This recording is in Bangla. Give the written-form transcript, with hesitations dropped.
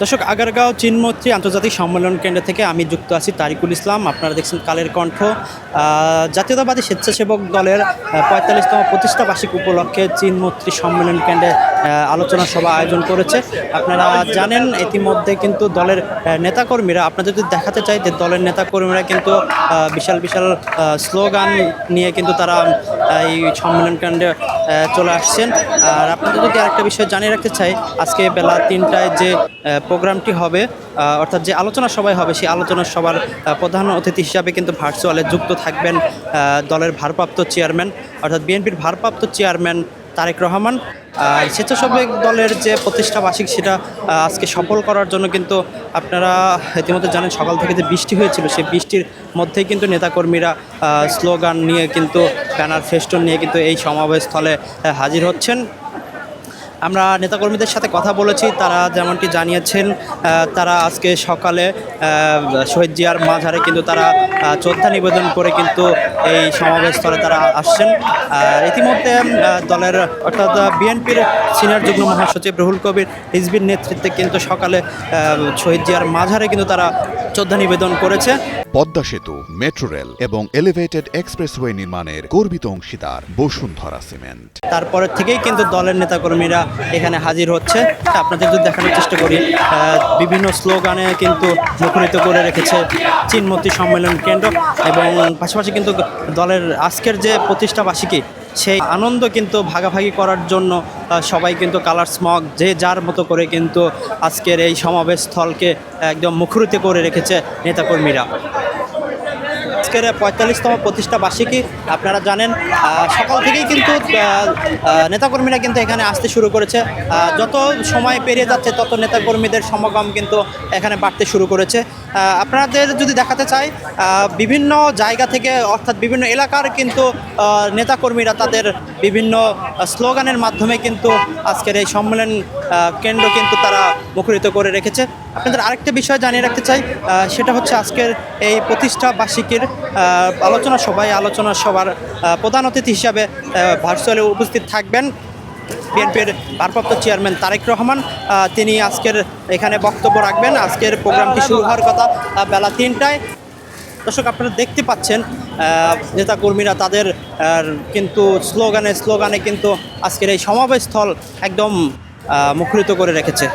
দর্শক, আগারগাঁও চীনমৈত্রী আন্তর্জাতিক সম্মেলন কেন্দ্র থেকে আমি যুক্ত আছি তারিকুল ইসলাম। আপনারা দেখছেন কালের কণ্ঠ। জাতীয়তাবাদী স্বেচ্ছাসেবক দলের ৪৫তম প্রতিষ্ঠা বার্ষিকী উপলক্ষে চীনমৈত্রী সম্মেলন কেন্দ্রে আলোচনা সভা আয়োজন করেছে। আপনারা জানেন ইতিমধ্যে কিন্তু দলের নেতাকর্মীরা, আপনাদের যদি দেখাতে চাই যে দলের নেতাকর্মীরা কিন্তু বিশাল বিশাল স্লোগান নিয়ে কিন্তু তারা এই সম্মেলন কেন্দ্রে চলে আসছেন। আর আপনাদের যদি আরেকটা বিষয় জানিয়ে রাখতে চাই, আজকে বেলা ৩টায় যে প্রোগ্রামটি হবে, অর্থাৎ যে আলোচনা সভায় হবে, সেই আলোচনা সভার প্রধান অতিথি হিসাবে কিন্তু ভার্চুয়ালে যুক্ত থাকবেন দলের ভারপ্রাপ্ত চেয়ারম্যান, অর্থাৎ বিএনপির ভারপ্রাপ্ত চেয়ারম্যান তারেক রহমান। আর স্বেচ্ছাসেবক দলের যে প্রতিষ্ঠা বার্ষিকী সেটা আজকে সফল করার জন্য কিন্তু আপনারা ইতিমধ্যে জানেন সকাল থেকে যে বৃষ্টি হয়েছিল, সেই বৃষ্টির মধ্যেই কিন্তু নেতাকর্মীরা স্লোগান নিয়ে কিন্তু ব্যানার ফেস্টুন নিয়ে কিন্তু এই সমাবেশস্থলে হাজির হচ্ছেন। আমরা নেতাকর্মীদের সাথে কথা বলেছি, তারা যেমনটি জানিয়েছেন তারা আজকে সকালে শহীদ জিয়ার মাঝারে কিন্তু তারা শ্রদ্ধা নিবেদন করে কিন্তু এই সমাবেশস্থলে তারা আসছেন। আর ইতিমধ্যে দলের অর্থাৎ বিএনপির সিনিয়র যুগ্ম মহাসচিব রুহুল কবির রিজভীর নেতৃত্বে কিন্তু সকালে শহীদ জিয়ার মাঝারে কিন্তু তারা শ্রদ্ধা নিবেদন করেছে। পদ্মা সেতু, মেট্রো রেল এবং এলিভেটেড এক্সপ্রেসওয়ে নির্মাণের গর্বিত অংশীদার বসুন্ধরা সিমেন্ট। তারপরের থেকেই কিন্তু দলের নেতাকর্মীরা এখানে হাজির হচ্ছে। আপনাদের যদি দেখানোর চেষ্টা করি, বিভিন্ন স্লোগানে কিন্তু মুখরিত করে রেখেছে চীনমৈত্রী সম্মেলন কেন্দ্র, এবং পাশাপাশি কিন্তু দলের আজকের যে প্রতিষ্ঠা বার্ষিকী সেই আনন্দ কিন্তু ভাগাভাগি করার জন্য সবাই কিন্তু কালার স্মগ যে যার মতো করে কিন্তু আজকের এই সমাবেশ স্থলকে একদম মুখরিত করে রেখেছে নেতাকর্মীরা। আজকের ৪৫তম প্রতিষ্ঠা বার্ষিকী আপনারা জানেন সকাল থেকেই কিন্তু নেতাকর্মীরা কিন্তু এখানে আসতে শুরু করেছে। যত সময় পেরিয়ে যাচ্ছে তত নেতাকর্মীদের সমাগম কিন্তু এখানে বাড়তে শুরু করেছে। আপনাদের যদি দেখাতে চাই, বিভিন্ন জায়গা থেকে অর্থাৎ বিভিন্ন এলাকার কিন্তু নেতাকর্মীরা তাদের বিভিন্ন স্লোগানের মাধ্যমে কিন্তু আজকের এই সম্মেলন কেন্দ্র কিন্তু তারা মুখরিত করে রেখেছে। আপনাদের আরেকটা বিষয় জানিয়ে রাখতে চাই, সেটা হচ্ছে আজকের এই প্রতিষ্ঠা বার্ষিকীর আলোচনা সভার প্রধান অতিথি হিসাবে ভার্চুয়ালি উপস্থিত থাকবেন বিএনপির ভারপ্রাপ্ত চেয়ারম্যান তারেক রহমান। তিনি আজকের এখানে বক্তব্য রাখবেন। আজকের প্রোগ্রামটি শুরু হওয়ার কথা বেলা ৩টায়। দর্শক, আপনারা দেখতে পাচ্ছেন নেতাকর্মীরা তাদের কিন্তু স্লোগানে কিন্তু আজকের এই সমাবেশস্থল একদম মুখরিত করে রেখেছে।